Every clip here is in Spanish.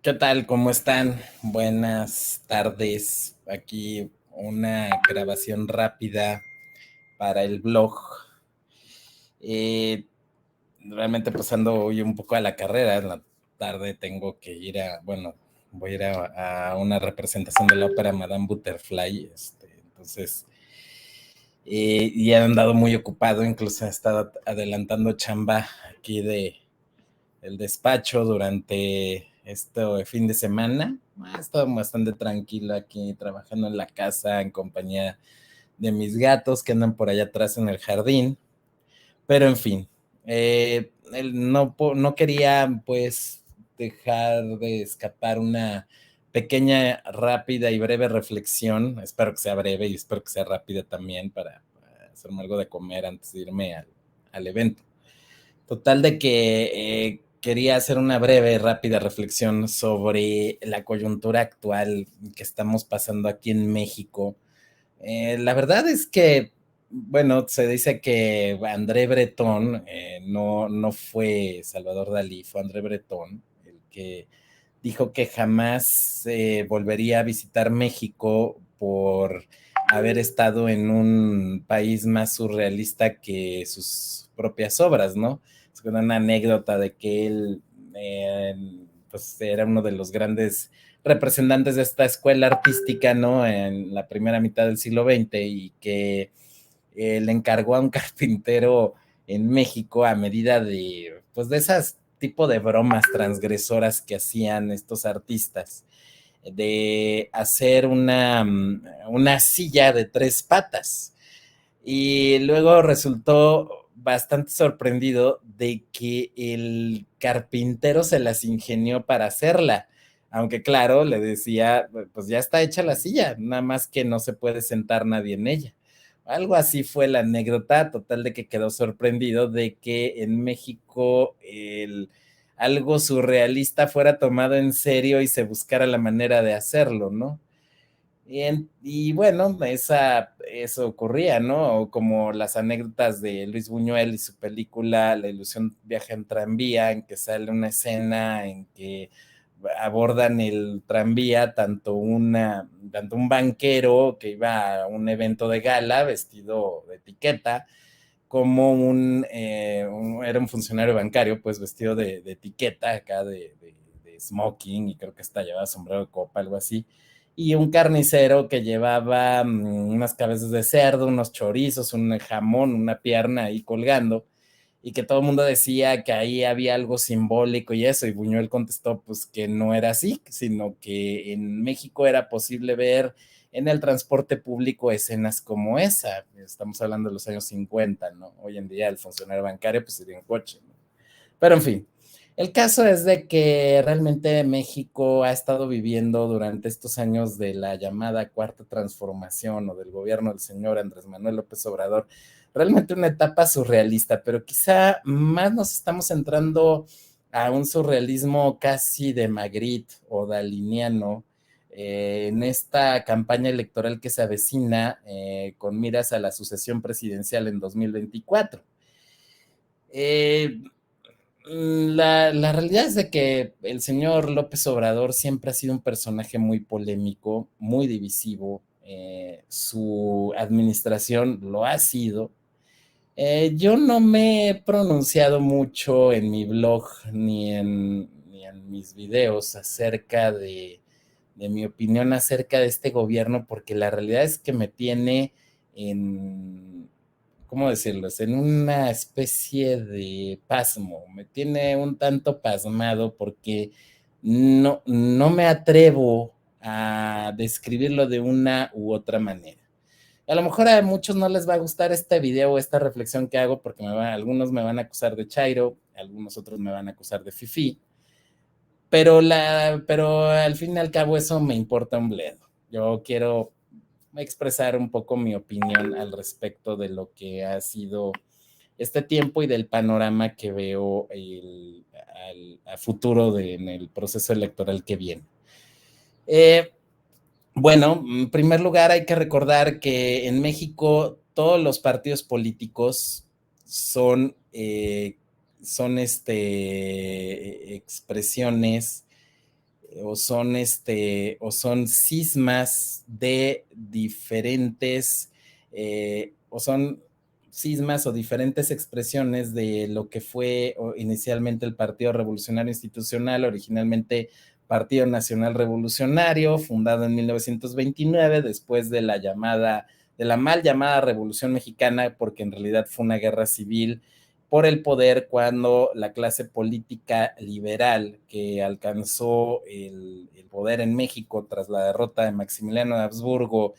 ¿Qué tal? ¿Cómo están? Buenas tardes. Aquí una grabación rápida para el blog. Eh, Realmente pues ando hoy un poco a la carrera. En la tarde tengo que ir voy a ir a una representación de la ópera Madame Butterfly. Entonces, y he andado muy ocupado, incluso he estado adelantando chamba aquí el despacho durante este fin de semana. He estado bastante tranquilo aquí trabajando en la casa en compañía de mis gatos que andan por allá atrás en el jardín. Pero en fin, no quería pues dejar de escapar una pequeña, rápida y breve reflexión. Espero que sea breve y espero que sea rápida también para hacerme algo de comer antes de irme al evento. Total de que quería hacer una breve, rápida reflexión sobre la coyuntura actual que estamos pasando aquí en México. La verdad es que, bueno, se dice que André Breton no fue Salvador Dalí, fue André Breton el que dijo que jamás volvería a visitar México por haber estado en un país más surrealista que sus propias obras, ¿no? Es una anécdota de que él eh, pues era uno de los grandes representantes de esta escuela artística, ¿no? En la primera mitad del siglo XX y que le encargó a un carpintero en México a medida de, pues de esas tipo de bromas transgresoras que hacían estos artistas, de hacer una silla de tres patas. Y luego resultó bastante sorprendido de que el carpintero se las ingenió para hacerla. Aunque claro, le decía, pues ya está hecha la silla, nada más que no se puede sentar nadie en ella. Algo así fue la anécdota, total de que quedó sorprendido de que en México algo surrealista fuera tomado en serio y se buscara la manera de hacerlo, ¿no? Y bueno, eso ocurría, ¿no? O como las anécdotas de Luis Buñuel y su película La ilusión viaja en tranvía, en que sale una escena en que abordan el tranvía tanto un banquero que iba a un evento de gala vestido de etiqueta, como era un funcionario bancario, pues vestido de etiqueta, acá de smoking, y creo que hasta llevaba sombrero de copa, algo así, y un carnicero que llevaba unas cabezas de cerdo, unos chorizos, un jamón, una pierna ahí colgando, y que todo el mundo decía que ahí había algo simbólico y eso, y Buñuel contestó pues que no era así, sino que en México era posible ver en el transporte público escenas como esa. Estamos hablando de los años 50, ¿no? Hoy en día el funcionario bancario pues iría en coche, ¿no? Pero en fin, el caso es de que realmente México ha estado viviendo durante estos años de la llamada cuarta transformación o del gobierno del señor Andrés Manuel López Obrador, realmente una etapa surrealista, pero quizá más nos estamos entrando a un surrealismo casi de Magritte o daliniano, en esta campaña electoral que se avecina con miras a la sucesión presidencial en 2024. Eh, la realidad es de que el señor López Obrador siempre ha sido un personaje muy polémico, muy divisivo. Su administración lo ha sido. Yo no me he pronunciado mucho en mi blog ni en mis videos acerca de mi opinión acerca de este gobierno, porque la realidad es que me tiene en, ¿cómo decirlo? En una especie de pasmo, me tiene un tanto pasmado porque no me atrevo a describirlo de una u otra manera. A lo mejor a muchos no les va a gustar este video o esta reflexión que hago porque algunos me van a acusar de chairo, algunos otros me van a acusar de fifí, pero al fin y al cabo eso me importa un bledo. Yo quiero expresar un poco mi opinión al respecto de lo que ha sido este tiempo y del panorama que veo a futuro en el proceso electoral que viene. Eh, bueno, en primer lugar hay que recordar que en México todos los partidos políticos son expresiones o son cismas de diferentes, o son cismas o diferentes expresiones de lo que fue inicialmente el Partido Revolucionario Institucional, originalmente Partido Nacional Revolucionario, fundado en 1929, después de la mal llamada Revolución Mexicana, porque en realidad fue una guerra civil por el poder cuando la clase política liberal que alcanzó el poder en México tras la derrota de Maximiliano de Habsburgo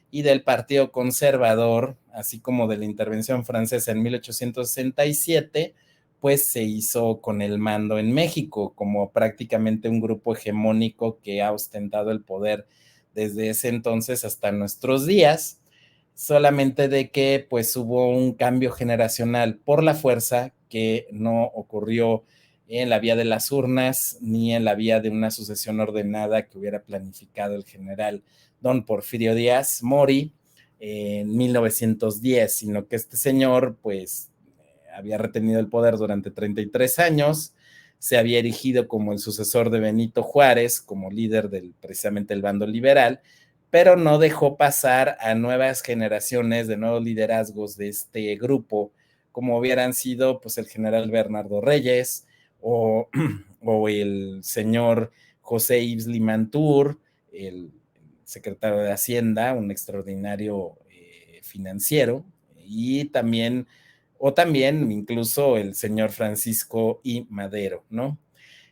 y del Partido Conservador, así como de la intervención francesa en 1867, pues se hizo con el mando en México como prácticamente un grupo hegemónico que ha ostentado el poder desde ese entonces hasta nuestros días, solamente de que pues hubo un cambio generacional por la fuerza que no ocurrió en la vía de las urnas ni en la vía de una sucesión ordenada que hubiera planificado el general don Porfirio Díaz Mori en 1910, sino que este señor pues había retenido el poder durante 33 años, se había erigido como el sucesor de Benito Juárez, como líder del precisamente el bando liberal, pero no dejó pasar a nuevas generaciones de nuevos liderazgos de este grupo, como hubieran sido pues el general Bernardo Reyes o el señor José Yves Limantour, el secretario de Hacienda, un extraordinario financiero, y también, o también incluso el señor Francisco I. Madero, ¿no?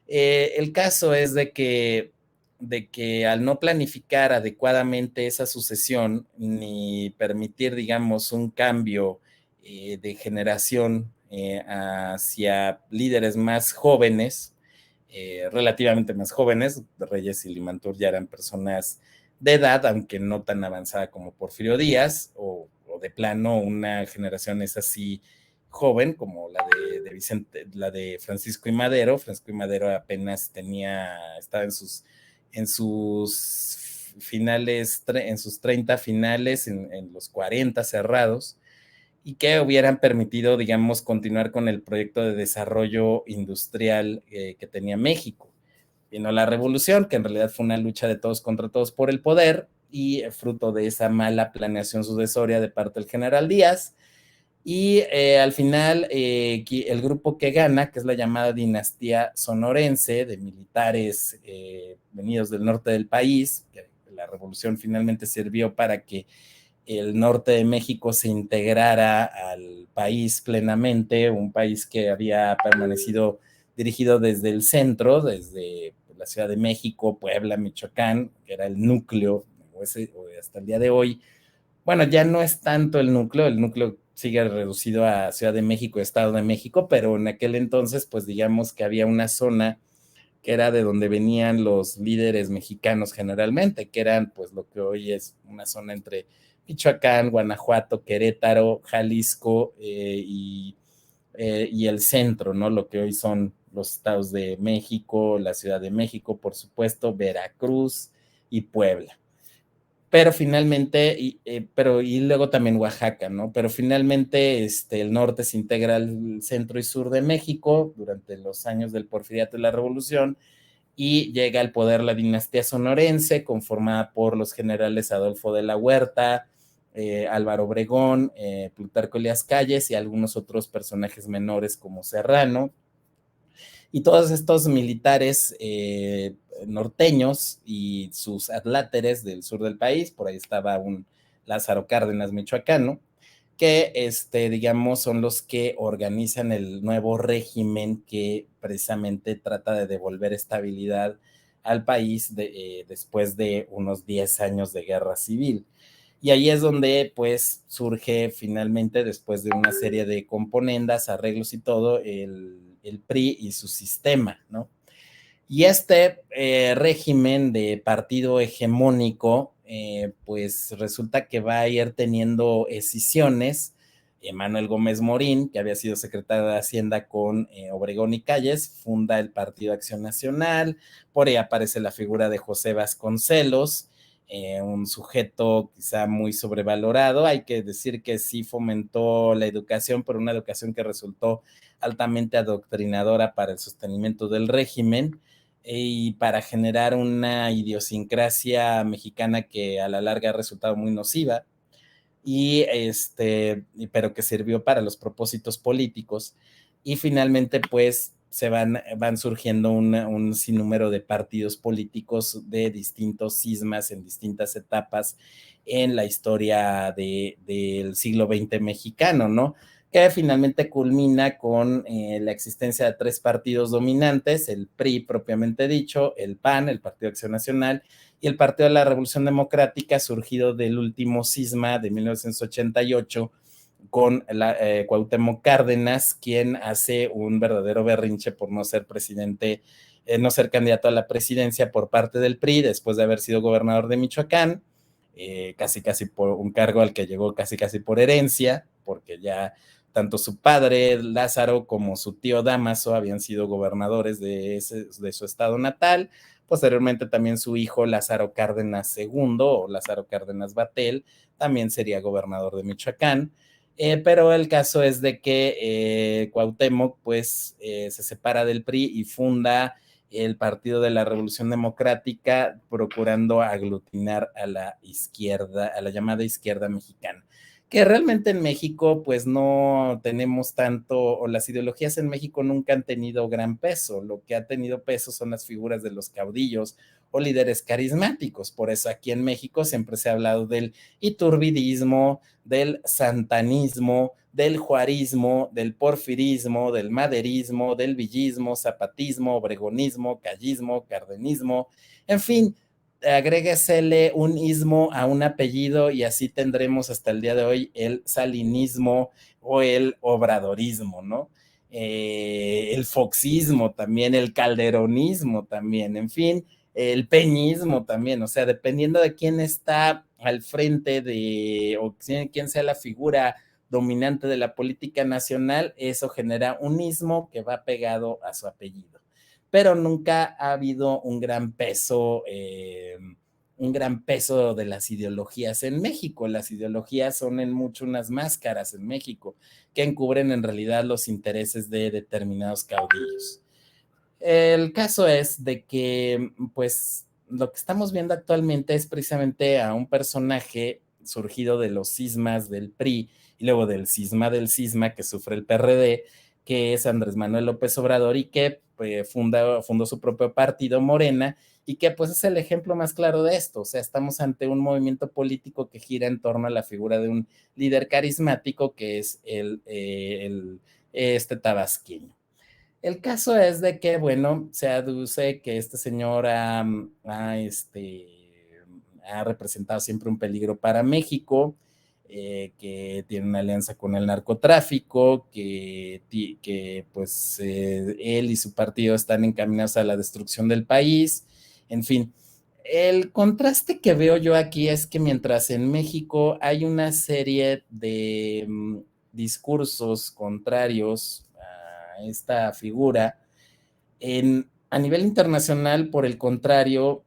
El caso es de que al no planificar adecuadamente esa sucesión, ni permitir, digamos, un cambio de generación hacia líderes más jóvenes, relativamente más jóvenes, Reyes y Limantur ya eran personas de edad, aunque no tan avanzada como Porfirio Díaz, o de plano una generación es así joven como de Vicente, la de Francisco y Madero. Francisco y Madero apenas estaba en sus finales, en sus 30 finales, en los 40 cerrados, y que hubieran permitido, digamos, continuar con el proyecto de desarrollo industrial que tenía México. Vino la revolución, que en realidad fue una lucha de todos contra todos por el poder, y fruto de esa mala planeación sucesoria de parte del general Díaz, y al final el grupo que gana, que es la llamada dinastía sonorense de militares venidos del norte del país, que la revolución finalmente sirvió para que el norte de México se integrara al país plenamente, un país que había permanecido dirigido desde el centro, desde la Ciudad de México, Puebla, Michoacán, que era el núcleo, o hasta el día de hoy. Bueno, ya no es tanto el núcleo sigue reducido a Ciudad de México, Estado de México, pero en aquel entonces, pues digamos que había una zona que era de donde venían los líderes mexicanos generalmente, que eran pues lo que hoy es una zona entre Michoacán, Guanajuato, Querétaro, Jalisco y el centro, ¿no? Lo que hoy son los estados de México, la Ciudad de México, por supuesto, Veracruz y Puebla. Pero finalmente, y luego también Oaxaca, ¿no? Pero finalmente el norte se integra al centro y sur de México durante los años del Porfiriato y la Revolución, y llega al poder la dinastía sonorense, conformada por los generales Adolfo de la Huerta, Álvaro Obregón, Plutarco Elías Calles y algunos otros personajes menores como Serrano. Y todos estos militares norteños y sus adláteres del sur del país, por ahí estaba un Lázaro Cárdenas michoacano, que digamos son los que organizan el nuevo régimen que precisamente trata de devolver estabilidad al país después de unos 10 años de guerra civil. Y ahí es donde pues surge finalmente, después de una serie de componendas, arreglos y todo, el PRI y su sistema, ¿no? Y este régimen de partido hegemónico, pues resulta que va a ir teniendo escisiones. Manuel Gómez Morín, que había sido secretario de Hacienda con Obregón y Calles, funda el Partido Acción Nacional. Por ahí aparece la figura de José Vasconcelos, un sujeto quizá muy sobrevalorado. Hay que decir que sí fomentó la educación, pero una educación que resultó altamente adoctrinadora para el sostenimiento del régimen. y para generar una idiosincrasia mexicana que a la larga ha resultado muy nociva, pero que sirvió para los propósitos políticos. Y finalmente, pues, van surgiendo un sinnúmero de partidos políticos de distintos cismas en distintas etapas en la historia del siglo XX mexicano, ¿no? Que finalmente culmina con la existencia de tres partidos dominantes: el PRI propiamente dicho, el PAN, el Partido de Acción Nacional, y el Partido de la Revolución Democrática, surgido del último cisma de 1988, con Cuauhtémoc Cárdenas, quien hace un verdadero berrinche por no ser presidente, no ser candidato a la presidencia por parte del PRI, después de haber sido gobernador de Michoacán, casi por un cargo al que llegó casi por herencia, porque ya tanto su padre Lázaro como su tío Dámaso habían sido gobernadores de su estado natal. Posteriormente también su hijo Lázaro Cárdenas segundo, o Lázaro Cárdenas Batel, también sería gobernador de Michoacán. Pero el caso es de que Cuauhtémoc pues se separa del PRI y funda el Partido de la Revolución Democrática, procurando aglutinar a la izquierda, a la llamada izquierda mexicana, que realmente en México pues no tenemos tanto, o las ideologías en México nunca han tenido gran peso. Lo que ha tenido peso son las figuras de los caudillos o líderes carismáticos. Por eso aquí en México siempre se ha hablado del iturbidismo, del santanismo, del juarismo, del porfirismo, del maderismo, del villismo, zapatismo, obregonismo, callismo, cardenismo, en fin, agréguesele un ismo a un apellido y así tendremos hasta el día de hoy el salinismo o el obradorismo, ¿no? El foxismo también, el calderonismo también, en fin, el peñismo también. O sea, dependiendo de quién está al frente o quién sea la figura dominante de la política nacional, eso genera un ismo que va pegado a su apellido. Pero nunca ha habido un gran peso de las ideologías en México. Las ideologías son en mucho unas máscaras en México que encubren en realidad los intereses de determinados caudillos. El caso es de que, pues, lo que estamos viendo actualmente es precisamente a un personaje surgido de los cismas del PRI y luego del cisma que sufre el PRD, que es Andrés Manuel López Obrador, y que fundó su propio partido, Morena, y que pues es el ejemplo más claro de esto. O sea, estamos ante un movimiento político que gira en torno a la figura de un líder carismático que es este tabasqueño. El caso es de que, bueno, se aduce que este señor ha representado siempre un peligro para México, que tiene una alianza con el narcotráfico, que pues él y su partido están encaminados a la destrucción del país, en fin. El contraste que veo yo aquí es que mientras en México hay una serie de discursos contrarios esta figura, a nivel internacional, por el contrario,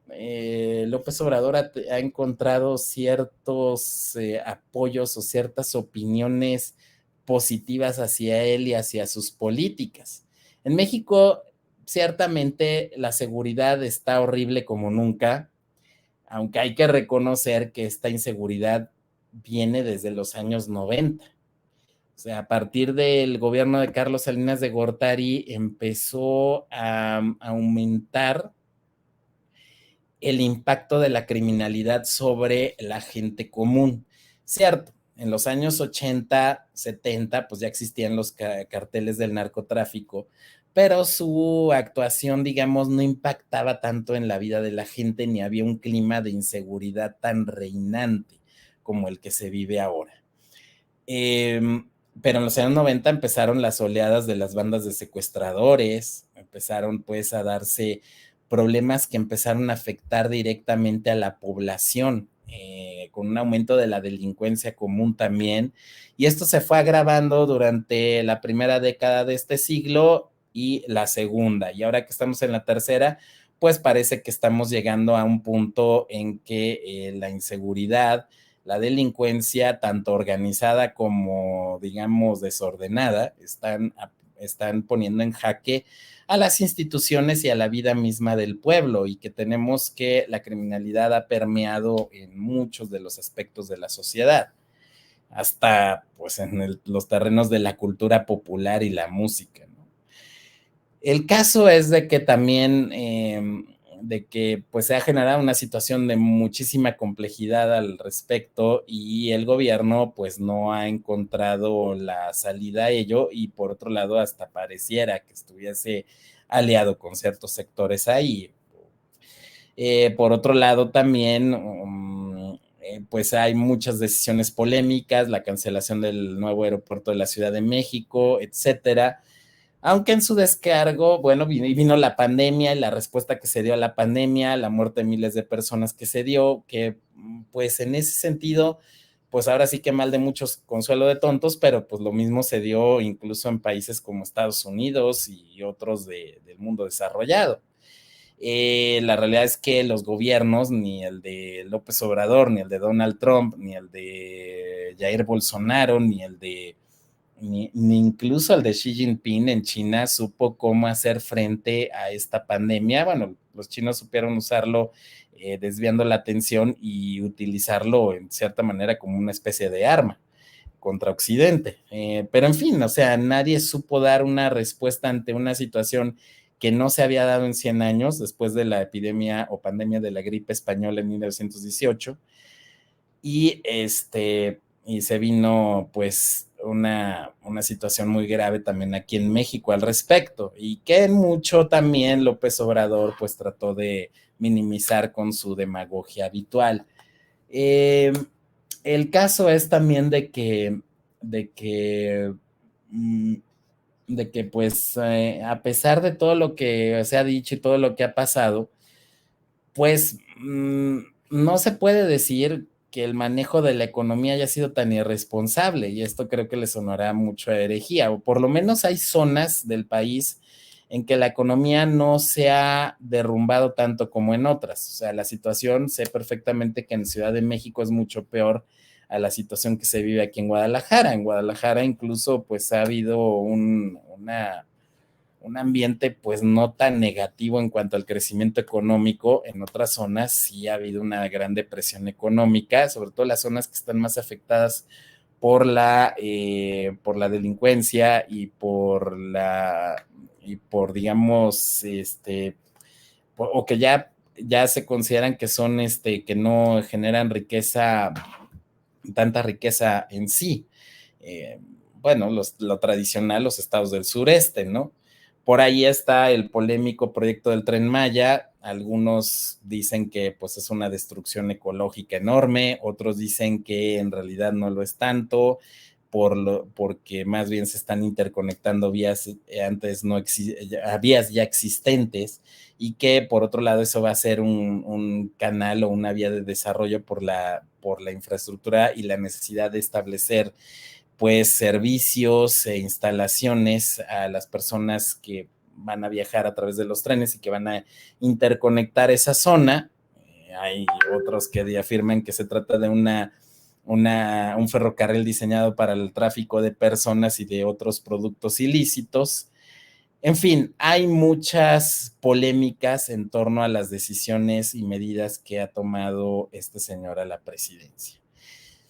López Obrador ha encontrado ciertos apoyos o ciertas opiniones positivas hacia él y hacia sus políticas. En México, ciertamente, la seguridad está horrible como nunca, aunque hay que reconocer que esta inseguridad viene desde los años 90. O sea, a partir del gobierno de Carlos Salinas de Gortari empezó a aumentar el impacto de la criminalidad sobre la gente común. Cierto, en los años 80, 70, pues ya existían los carteles del narcotráfico, pero su actuación, digamos, no impactaba tanto en la vida de la gente, ni había un clima de inseguridad tan reinante como el que se vive ahora. Pero en los años 90 empezaron las oleadas de las bandas de secuestradores, empezaron pues a darse problemas que empezaron a afectar directamente a la población, con un aumento de la delincuencia común también, y esto se fue agravando durante la primera década de este siglo y la segunda, y ahora que estamos en la tercera, pues parece que estamos llegando a un punto en que la inseguridad, la delincuencia, tanto organizada como, digamos, desordenada, están están poniendo en jaque a las instituciones y a la vida misma del pueblo, y que tenemos que la criminalidad ha permeado en muchos de los aspectos de la sociedad, hasta pues en los terrenos de la cultura popular y la música, ¿no? El caso es de que también, de que pues se ha generado una situación de muchísima complejidad al respecto, y el gobierno pues no ha encontrado la salida a ello, y por otro lado hasta pareciera que estuviese aliado con ciertos sectores ahí. Por otro lado también, pues hay muchas decisiones polémicas, la cancelación del nuevo aeropuerto de la Ciudad de México, etcétera. Aunque en su descargo, bueno, vino la pandemia y la respuesta que se dio a la pandemia, la muerte de miles de personas que se dio, que pues en ese sentido, pues ahora sí que mal de muchos, consuelo de tontos, pero pues lo mismo se dio incluso en países como Estados Unidos y otros del mundo desarrollado. La realidad es que los gobiernos, ni el de López Obrador, ni el de Donald Trump, ni el de Jair Bolsonaro, ni incluso el de Xi Jinping en China supo cómo hacer frente a esta pandemia. Bueno, los chinos supieron usarlo, desviando la atención y utilizarlo en cierta manera como una especie de arma contra Occidente. Pero en fin, o sea, nadie supo dar una respuesta ante una situación que no se había dado en 100 años, después de la epidemia o pandemia de la gripe española en 1918, y se vino pues una situación muy grave también aquí en México al respecto, y que en mucho también López Obrador pues trató de minimizar con su demagogia habitual. Eh, el caso es también de que, mm, de que pues a pesar de todo lo que se ha dicho y todo lo que ha pasado, pues no se puede decir que el manejo de la economía haya sido tan irresponsable, y esto creo que le sonará mucho a herejía, o por lo menos hay zonas del país en que la economía no se ha derrumbado tanto como en otras. O sea, la situación, sé perfectamente que en Ciudad de México es mucho peor a la situación que se vive aquí en Guadalajara. En Guadalajara incluso pues ha habido un ambiente pues no tan negativo en cuanto al crecimiento económico. En otras zonas sí ha habido una gran depresión económica, sobre todo las zonas que están más afectadas por la delincuencia y por digamos, o que ya se consideran que son, que no generan tanta riqueza en sí. Eh, bueno, lo tradicional, los estados del sureste, ¿no? Por ahí está el polémico proyecto del Tren Maya. Algunos dicen que pues es una destrucción ecológica enorme, otros dicen que en realidad no lo es tanto, porque más bien se están interconectando vías antes vías ya existentes, y que por otro lado eso va a ser un canal o una vía de desarrollo por la infraestructura y la necesidad de establecer pues servicios e instalaciones a las personas que van a viajar a través de los trenes y que van a interconectar esa zona. Hay otros que afirman que se trata de un ferrocarril diseñado para el tráfico de personas y de otros productos ilícitos. En fin, hay muchas polémicas en torno a las decisiones y medidas que ha tomado este señor a la presidencia.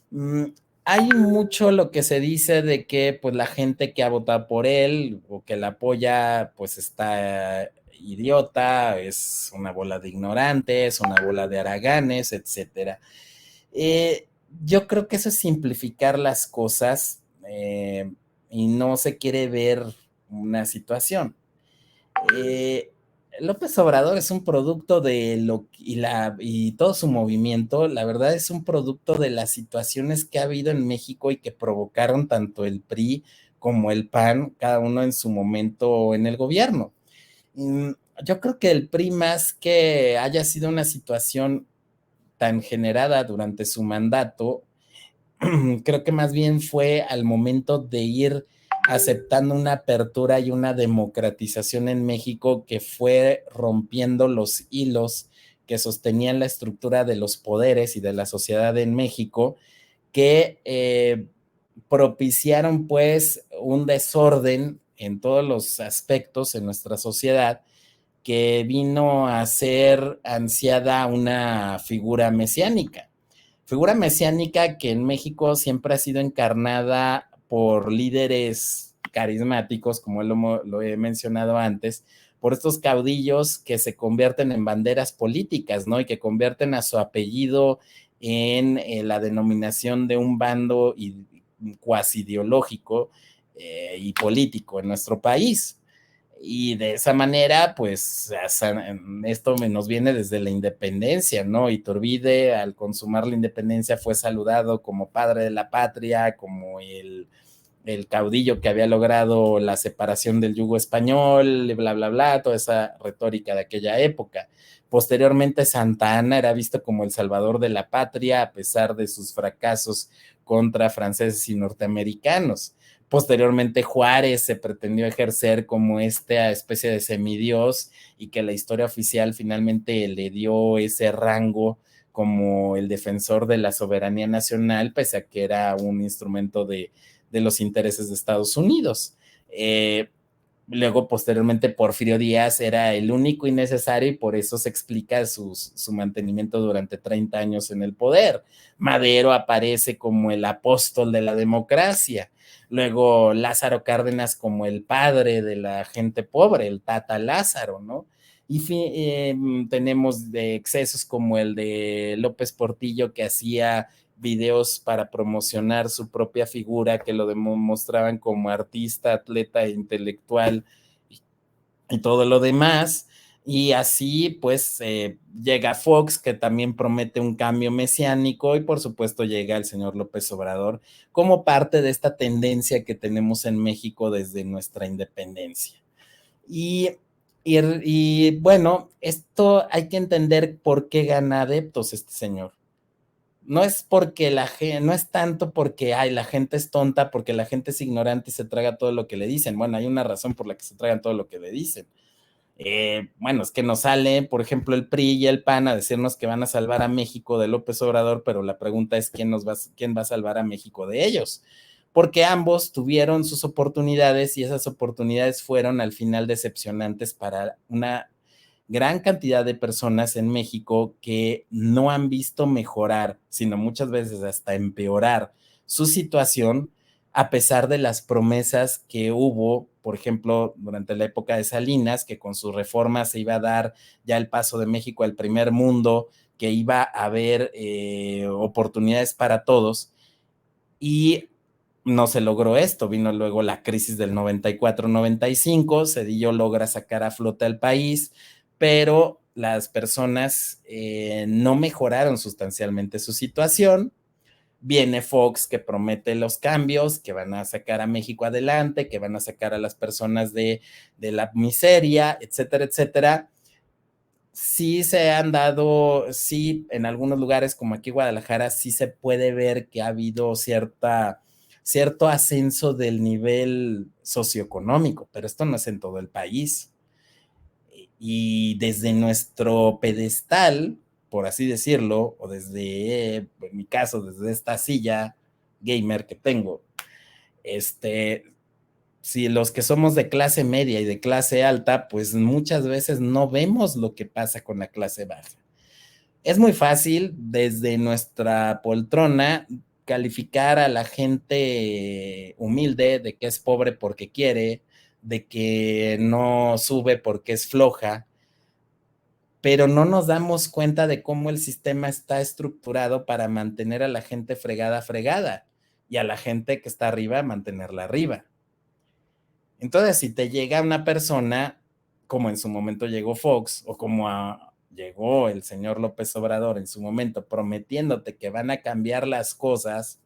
Mm, Hay mucho lo que se dice de que pues la gente que ha votado por él o que la apoya pues está idiota, es una bola de ignorantes, una bola de haraganes, etcétera. Eh, yo creo que eso es simplificar las cosas, y no se quiere ver una situación. Eh, López Obrador es un producto y todo su movimiento, la verdad es un producto de las situaciones que ha habido en México y que provocaron tanto el PRI como el PAN, cada uno en su momento en el gobierno. Mm, yo creo que el PRI, más que haya sido una situación tan generada durante su mandato, creo que más bien fue al momento de ir aceptando una apertura y una democratización en México, que fue rompiendo los hilos que sostenían la estructura de los poderes y de la sociedad en México, que propiciaron pues un desorden en todos los aspectos en nuestra sociedad, que vino a ser ansiada una figura mesiánica que en México siempre ha sido encarnada por líderes carismáticos, como lo he mencionado antes, por estos caudillos que se convierten en banderas políticas, ¿no? Y que convierten a su apellido en la denominación de un bando cuasi ideológico y político en nuestro país. Y de esa manera, pues, esto nos viene desde la independencia, ¿no? Iturbide, al consumar la independencia, fue saludado como padre de la patria, como el caudillo que había logrado la separación del yugo español, bla, bla, bla, toda esa retórica de aquella época. Posteriormente, Santa Anna era visto como el salvador de la patria, a pesar de sus fracasos contra franceses y norteamericanos. Posteriormente, Juárez se pretendió ejercer como esta especie de semidios y que la historia oficial finalmente le dio ese rango como el defensor de la soberanía nacional, pese a que era un instrumento de los intereses de Estados Unidos. Luego, posteriormente, Porfirio Díaz era el único y necesario y por eso se explica su mantenimiento durante 30 años en el poder. Madero aparece como el apóstol de la democracia. Luego Lázaro Cárdenas como el padre de la gente pobre, el Tata Lázaro, ¿no? Y tenemos de excesos como el de López Portillo, que hacía videos para promocionar su propia figura, que lo demostraban como artista, atleta e intelectual y todo lo demás. Y así pues llega Fox, que también promete un cambio mesiánico, y por supuesto llega el señor López Obrador como parte de esta tendencia que tenemos en México desde nuestra independencia. Y, y bueno, esto hay que entender por qué gana adeptos este señor. No es porque la gente, no es tanto porque ay, la gente es tonta, porque la gente es ignorante y se traga todo lo que le dicen. Bueno, hay una razón por la que se tragan todo lo que le dicen. Bueno, es que nos sale, por ejemplo, el PRI y el PAN a decirnos que van a salvar a México de López Obrador, pero la pregunta es quién va a salvar a México de ellos, porque ambos tuvieron sus oportunidades y esas oportunidades fueron al final decepcionantes para una gran cantidad de personas en México que no han visto mejorar, sino muchas veces hasta empeorar su situación, a pesar de las promesas que hubo, por ejemplo, durante la época de Salinas, que con sus reformas se iba a dar ya el paso de México al primer mundo, que iba a haber oportunidades para todos, y no se logró esto. Vino luego la crisis del 94-95, Cedillo logra sacar a flote al país, pero las personas no mejoraron sustancialmente su situación. Viene Fox, que promete los cambios, que van a sacar a México adelante, que van a sacar a las personas de la miseria, etcétera, etcétera. Sí se han dado, sí, en algunos lugares como aquí Guadalajara, sí se puede ver que ha habido cierto ascenso del nivel socioeconómico, pero esto no es en todo el país. Y desde nuestro pedestal, por así decirlo, o desde, en mi caso, desde esta silla gamer que tengo, si los que somos de clase media y de clase alta, pues muchas veces no vemos lo que pasa con la clase baja. Es muy fácil desde nuestra poltrona calificar a la gente humilde de que es pobre porque quiere, de que no sube porque es floja, pero no nos damos cuenta de cómo el sistema está estructurado para mantener a la gente fregada y a la gente que está arriba mantenerla arriba. Entonces, si te llega una persona, como en su momento llegó Fox, o como llegó el señor López Obrador en su momento, prometiéndote que van a cambiar las cosas,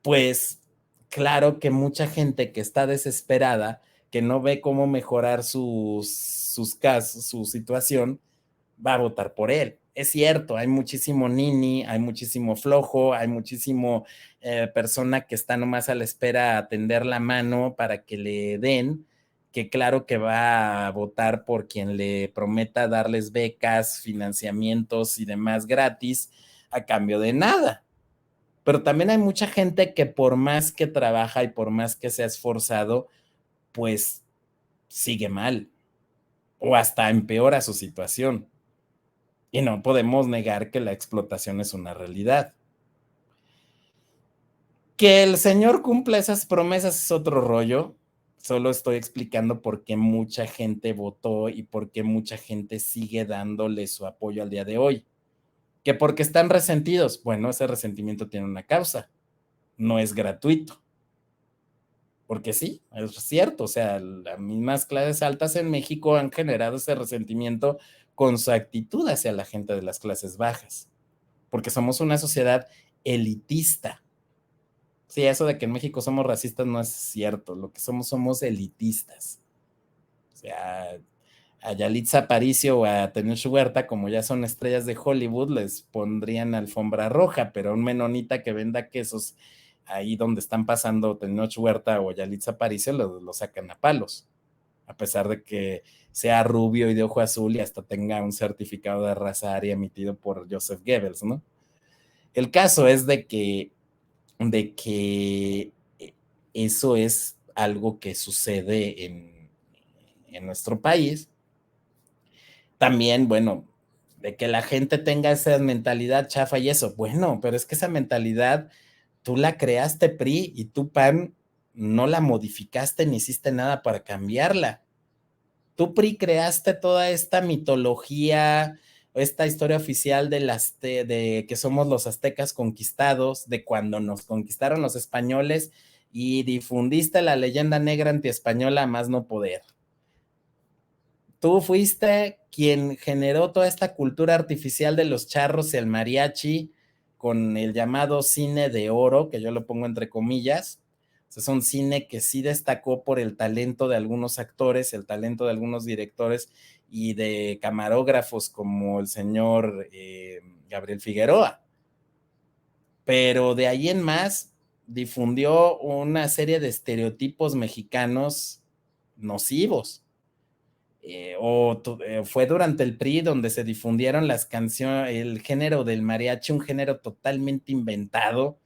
pues claro que mucha gente que está desesperada, que no ve cómo mejorar sus casos, su situación, va a votar por él. Es cierto, hay muchísimo nini, hay muchísimo flojo, hay muchísimo persona que está nomás a la espera a tender la mano para que le den, que claro que va a votar por quien le prometa darles becas, financiamientos y demás gratis a cambio de nada. pero también hay mucha gente que por más que trabaja y por más que se ha esforzado, pues sigue mal o hasta empeora su situación. Y no podemos negar que la explotación es una realidad. Que el señor cumpla esas promesas es otro rollo. Solo estoy explicando por qué mucha gente votó y por qué mucha gente sigue dándole su apoyo al día de hoy. Que porque están resentidos. Bueno, ese resentimiento tiene una causa. No es gratuito. Porque sí, es cierto. O sea, las mismas clases altas en México han generado ese resentimiento con su actitud hacia la gente de las clases bajas. Porque somos una sociedad elitista. Sí, eso de que en México somos racistas no es cierto. Lo que somos elitistas. O sea, a Yalitza Aparicio o a Tenoch Huerta, como ya son estrellas de Hollywood, les pondrían alfombra roja, pero a un menonita que venda quesos ahí donde están pasando Tenoch Huerta o Yalitza Aparicio lo sacan a palos, a pesar de que sea rubio y de ojo azul y hasta tenga un certificado de raza aria emitido por Joseph Goebbels, ¿no? El caso es de que eso es algo que sucede en nuestro país. También, bueno, de que la gente tenga esa mentalidad chafa y eso, bueno, pero es que esa mentalidad tú la creaste, PRI, y tú, PAN, no la modificaste ni hiciste nada para cambiarla. Tú, PRI, creaste toda esta mitología, esta historia oficial de que somos los aztecas conquistados, de cuando nos conquistaron los españoles, y difundiste la leyenda negra antiespañola a más no poder. Tú fuiste quien generó toda esta cultura artificial de los charros y el mariachi con el llamado cine de oro, que yo lo pongo entre comillas. O sea, es un cine que sí destacó por el talento de algunos actores, el talento de algunos directores y de camarógrafos como el señor Gabriel Figueroa. Pero de ahí en más difundió una serie de estereotipos mexicanos nocivos. Fue durante el PRI donde se difundieron las canciones, el género del mariachi, un género totalmente inventado,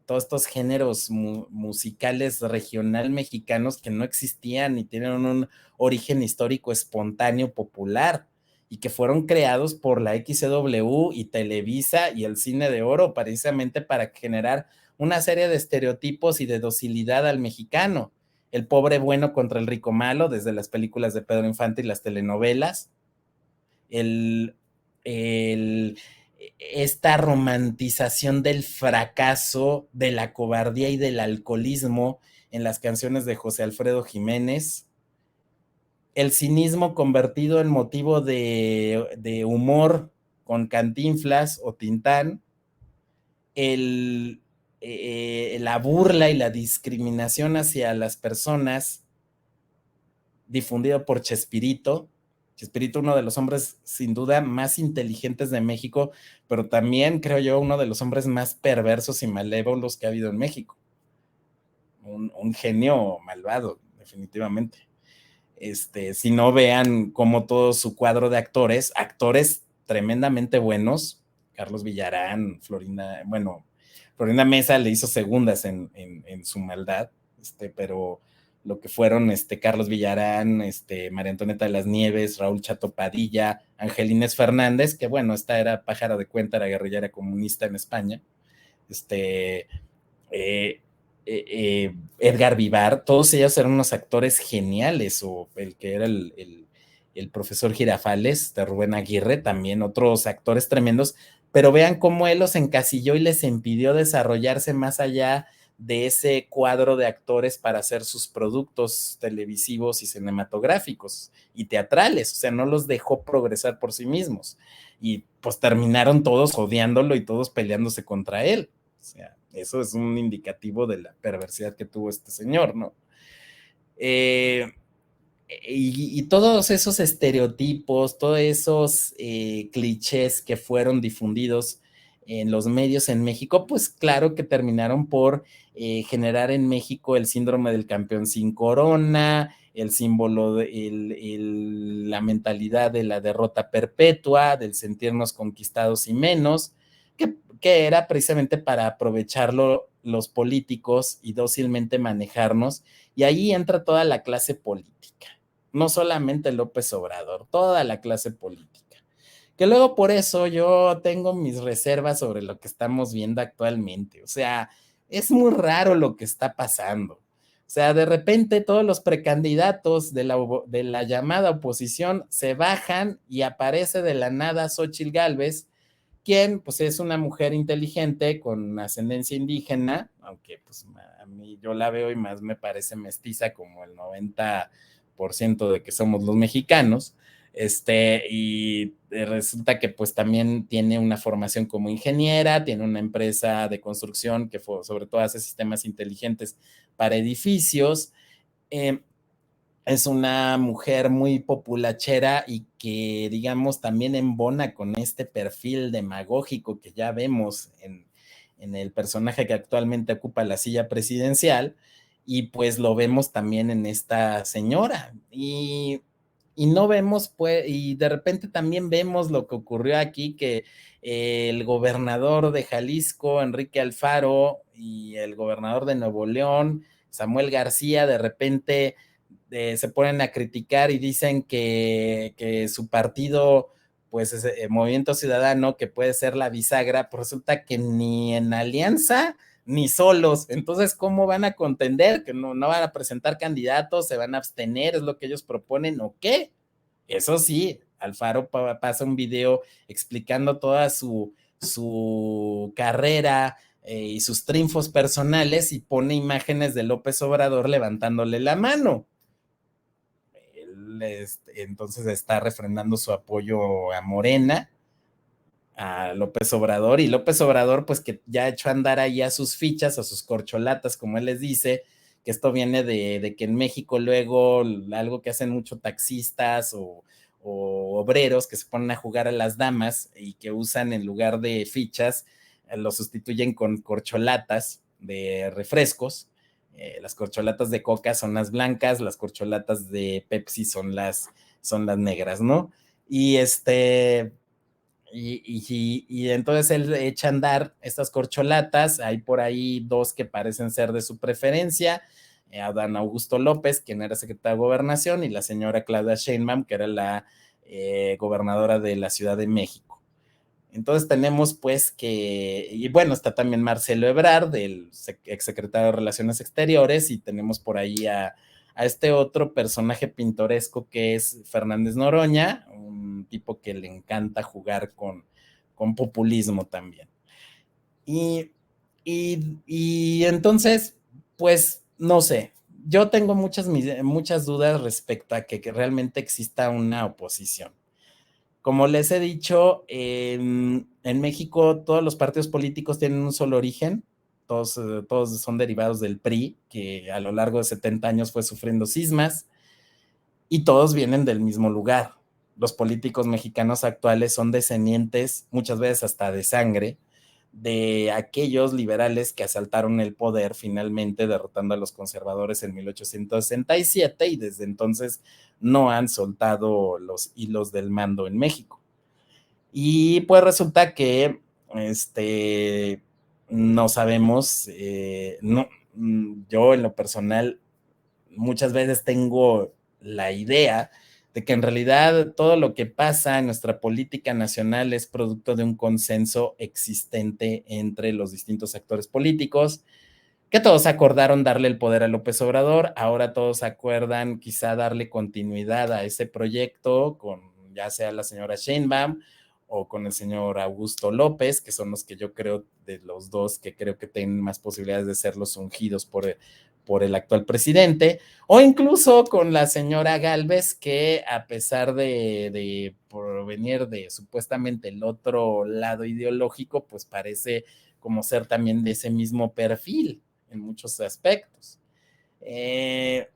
todos estos géneros musicales regional mexicanos que no existían y tienen un origen histórico espontáneo popular y que fueron creados por la XCW y Televisa y el Cine de Oro precisamente para generar una serie de estereotipos y de docilidad al mexicano. El pobre bueno contra el rico malo, desde las películas de Pedro Infante y las telenovelas, el, el, esta romantización del fracaso, de la cobardía y del alcoholismo en las canciones de José Alfredo Jiménez, el cinismo convertido en motivo de humor con Cantinflas o Tintán, la burla y la discriminación hacia las personas difundido por Chespirito. Chespirito, uno de los hombres sin duda más inteligentes de México, pero también creo yo uno de los hombres más perversos y malévolos que ha habido en México. Un genio malvado, definitivamente. Si no vean como todo su cuadro de actores tremendamente buenos, Carlos Villarán, Florinda Mesa le hizo segundas en su maldad, pero lo que fueron Carlos Villarán, María Antonieta de las Nieves, Raúl Chato Padilla, Angelines Fernández, que bueno, esta era pájara de cuenta, era guerrillera comunista en España, eh, Edgar Vivar, todos ellos eran unos actores geniales, o el que era el profesor Girafales de Rubén Aguirre, también otros actores tremendos, pero vean cómo él los encasilló y les impidió desarrollarse más allá de ese cuadro de actores para hacer sus productos televisivos y cinematográficos y teatrales, o sea, no los dejó progresar por sí mismos y pues terminaron todos odiándolo y todos peleándose contra él. O sea, eso es un indicativo de la perversidad que tuvo este señor, ¿no? Y todos esos estereotipos, todos esos clichés que fueron difundidos en los medios en México, pues claro que terminaron por generar en México el síndrome del campeón sin corona, el símbolo, la mentalidad de la derrota perpetua, del sentirnos conquistados y menos, que era precisamente para aprovecharlo los políticos y dócilmente manejarnos, y ahí entra toda la clase política, no solamente López Obrador, toda la clase política. Que luego por eso yo tengo mis reservas sobre lo que estamos viendo actualmente. O sea, es muy raro lo que está pasando. O sea, de repente todos los precandidatos de la llamada oposición se bajan y aparece de la nada Xóchitl Gálvez, quien pues es una mujer inteligente con ascendencia indígena, aunque pues a mí yo la veo y más me parece mestiza como el 90% de que somos los mexicanos, y resulta que pues también tiene una formación como ingeniera, tiene una empresa de construcción que sobre todo hace sistemas inteligentes para edificios, eh, es una mujer muy populachera y que, digamos, también embona con este perfil demagógico que ya vemos en el personaje que actualmente ocupa la silla presidencial, y pues lo vemos también en esta señora. Y no vemos, pues, y de repente también vemos lo que ocurrió aquí, que el gobernador de Jalisco, Enrique Alfaro, y el gobernador de Nuevo León, Samuel García, de repente se ponen a criticar y dicen que su partido, pues es Movimiento Ciudadano, que puede ser la bisagra, pues resulta que ni en alianza ni solos. Entonces, ¿cómo van a contender? ¿Que no van a presentar candidatos, se van a abstener, es lo que ellos proponen o qué? Eso sí, Alfaro pasa un video explicando toda su carrera y sus triunfos personales, y pone imágenes de López Obrador levantándole la mano. Él entonces está refrendando su apoyo a Morena, a López Obrador, y López Obrador pues que ya ha hecho andar ahí a sus fichas, a sus corcholatas, como él les dice, que esto viene de que en México luego algo que hacen mucho taxistas o obreros que se ponen a jugar a las damas y que usan en lugar de fichas, lo sustituyen con corcholatas de refrescos. Las corcholatas de Coca son las blancas, las corcholatas de Pepsi son las negras, ¿no? Y y entonces él echa a andar estas corcholatas, hay por ahí dos que parecen ser de su preferencia, Adán Augusto López, quien era secretario de Gobernación, y la señora Claudia Sheinbaum, que era la gobernadora de la Ciudad de México. Entonces tenemos pues que, y bueno, está también Marcelo Ebrard, el exsecretario de Relaciones Exteriores, y tenemos por ahí a este otro personaje pintoresco que es Fernández Noroña, un tipo que le encanta jugar con populismo también. Y, y entonces, pues, no sé, yo tengo muchas dudas respecto a que realmente exista una oposición. Como les he dicho, en México todos los partidos políticos tienen un solo origen, todos son derivados del PRI, que a lo largo de 70 años fue sufriendo cismas, y todos vienen del mismo lugar. Los políticos mexicanos actuales son descendientes, muchas veces hasta de sangre, de aquellos liberales que asaltaron el poder finalmente derrotando a los conservadores en 1867, y desde entonces no han soltado los hilos del mando en México. Y pues resulta que no sabemos, no, yo en lo personal muchas veces tengo la idea de que en realidad todo lo que pasa en nuestra política nacional es producto de un consenso existente entre los distintos actores políticos, que todos acordaron darle el poder a López Obrador, ahora todos acuerdan quizá darle continuidad a ese proyecto con ya sea la señora Sheinbaum o con el señor Augusto López, que son los que yo creo de los dos que creo que tienen más posibilidades de ser los ungidos por el actual presidente, o incluso con la señora Gálvez, que a pesar de provenir de supuestamente el otro lado ideológico, pues parece como ser también de ese mismo perfil en muchos aspectos. Eh,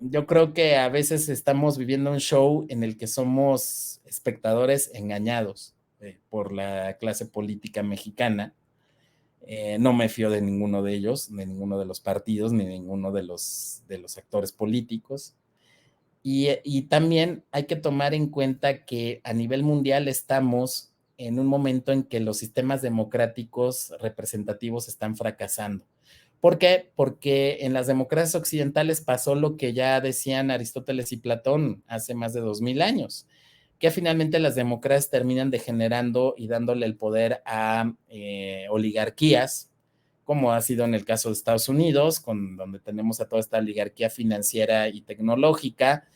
yo creo que a veces estamos viviendo un show en el que somos espectadores engañados por la clase política mexicana. No me fío de ninguno de ellos, de ninguno de los partidos, ni de ninguno de los actores políticos. Y también hay que tomar en cuenta que a nivel mundial estamos en un momento en que los sistemas democráticos representativos están fracasando. ¿Por qué? Porque en las democracias occidentales pasó lo que ya decían Aristóteles y Platón hace más de 2000 años, que finalmente las democracias terminan degenerando y dándole el poder a oligarquías, como ha sido en el caso de Estados Unidos, donde tenemos a toda esta oligarquía financiera y tecnológica,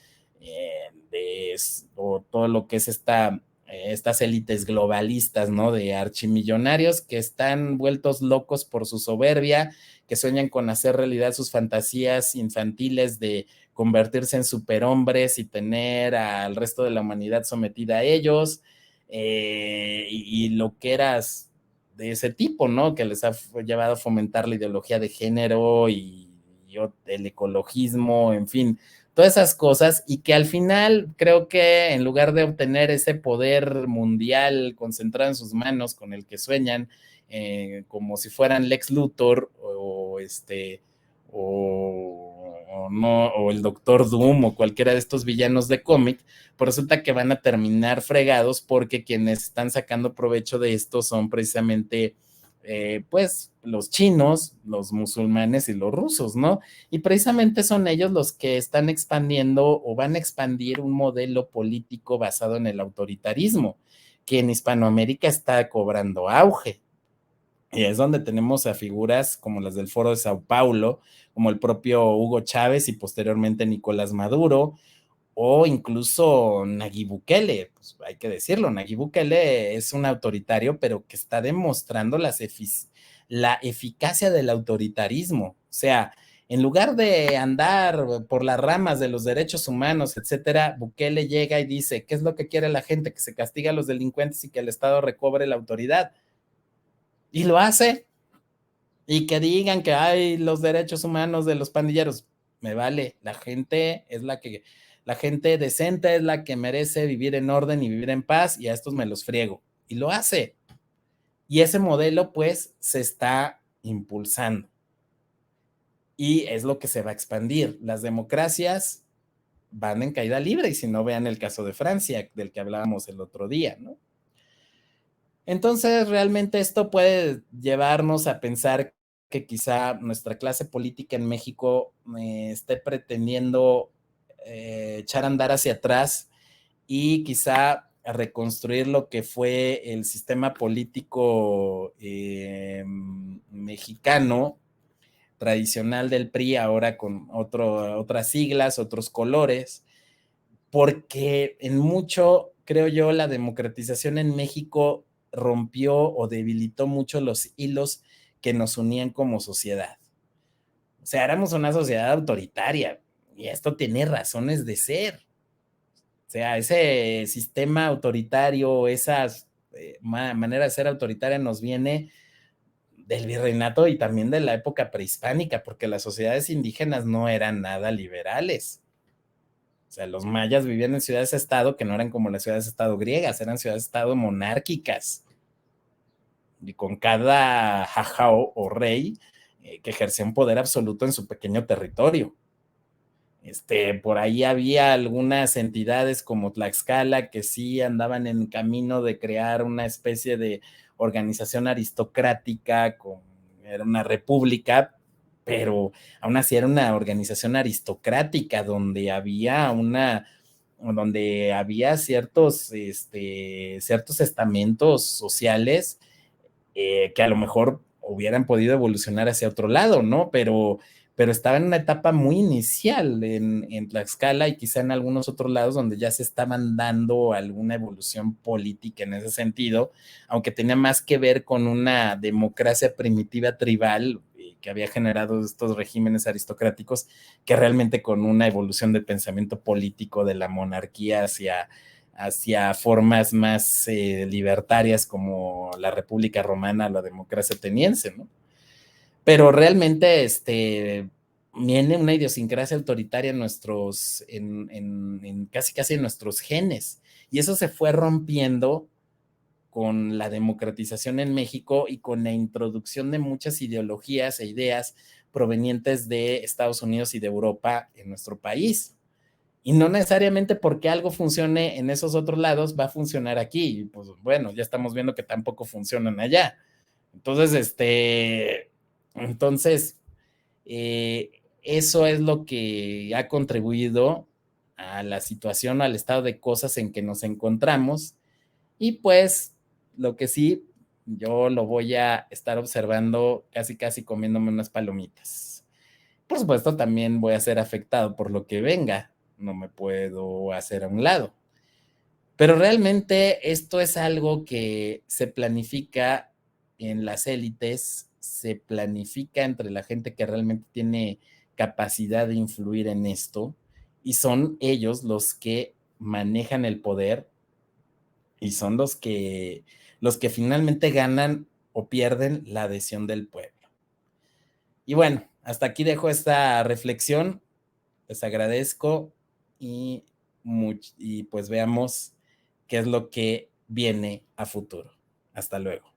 o todo lo que es estas élites globalistas, ¿no? De archimillonarios que están vueltos locos por su soberbia, que sueñan con hacer realidad sus fantasías infantiles de convertirse en superhombres y tener al resto de la humanidad sometida a ellos, y lo que eras de ese tipo, ¿no? Que les ha llevado a fomentar la ideología de género y el ecologismo, en fin, todas esas cosas, y que al final creo que en lugar de obtener ese poder mundial concentrado en sus manos con el que sueñan, como si fueran Lex Luthor o no, o el Doctor Doom o cualquiera de estos villanos de cómic, pues resulta que van a terminar fregados porque quienes están sacando provecho de esto son precisamente pues los chinos, los musulmanes y los rusos, ¿no? Y precisamente son ellos los que están expandiendo o van a expandir un modelo político basado en el autoritarismo, que en Hispanoamérica está cobrando auge. Y es donde tenemos a figuras como las del Foro de Sao Paulo, como el propio Hugo Chávez y posteriormente Nicolás Maduro, o incluso Nayib Bukele, pues hay que decirlo, Nayib Bukele es un autoritario, pero que está demostrando la eficacia del autoritarismo. O sea, en lugar de andar por las ramas de los derechos humanos, etcétera, Bukele llega y dice, ¿qué es lo que quiere la gente? Que se castigue a los delincuentes y que el Estado recobre la autoridad. Y lo hace. Y que digan que hay los derechos humanos de los pandilleros, me vale, la gente decente es la que merece vivir en orden y vivir en paz, y a estos me los friego. Y lo hace. Y ese modelo pues se está impulsando. Y es lo que se va a expandir. Las democracias van en caída libre, y si no, vean el caso de Francia, del que hablábamos el otro día, ¿no? Entonces, realmente esto puede llevarnos a pensar que quizá nuestra clase política en México esté pretendiendo echar a andar hacia atrás y quizá reconstruir lo que fue el sistema político mexicano tradicional del PRI, ahora con otras siglas, otros colores, porque en mucho, creo yo, la democratización en México rompió o debilitó mucho los hilos que nos unían como sociedad. O sea, éramos una sociedad autoritaria y esto tiene razones de ser. O sea, ese sistema autoritario, esa manera de ser autoritaria nos viene del virreinato y también de la época prehispánica, porque las sociedades indígenas no eran nada liberales. O sea, los mayas vivían en ciudades-estado que no eran como las ciudades-estado griegas, eran ciudades-estado monárquicas. Y con cada jajao o rey que ejercía un poder absoluto en su pequeño territorio. Por ahí había algunas entidades como Tlaxcala que sí andaban en camino de crear una especie de organización aristocrática, era una república, pero aún así era una organización aristocrática donde había ciertos estamentos sociales que a lo mejor hubieran podido evolucionar hacia otro lado, ¿no? Pero estaba en una etapa muy inicial en Tlaxcala y quizá en algunos otros lados donde ya se estaban dando alguna evolución política en ese sentido, aunque tenía más que ver con una democracia primitiva tribal que había generado estos regímenes aristocráticos que realmente con una evolución del pensamiento político de la monarquía hacia formas más libertarias como la República Romana o la democracia ateniense, ¿no? Pero realmente viene una idiosincrasia autoritaria en casi en nuestros genes, y eso se fue rompiendo con la democratización en México y con la introducción de muchas ideologías e ideas provenientes de Estados Unidos y de Europa en nuestro país. Y no necesariamente porque algo funcione en esos otros lados va a funcionar aquí. Y pues bueno, ya estamos viendo que tampoco funcionan allá. Entonces, entonces, eso es lo que ha contribuido a la situación, al estado de cosas en que nos encontramos. Y pues, lo que sí, yo lo voy a estar observando casi, casi comiéndome unas palomitas. Por supuesto, también voy a ser afectado por lo que venga. No me puedo hacer a un lado. Pero realmente esto es algo que se planifica en las élites, se planifica entre la gente que realmente tiene capacidad de influir en esto y son ellos los que manejan el poder y son los que finalmente ganan o pierden la adhesión del pueblo. Y bueno, hasta aquí dejo esta reflexión. Les agradezco y, y pues veamos qué es lo que viene a futuro. Hasta luego.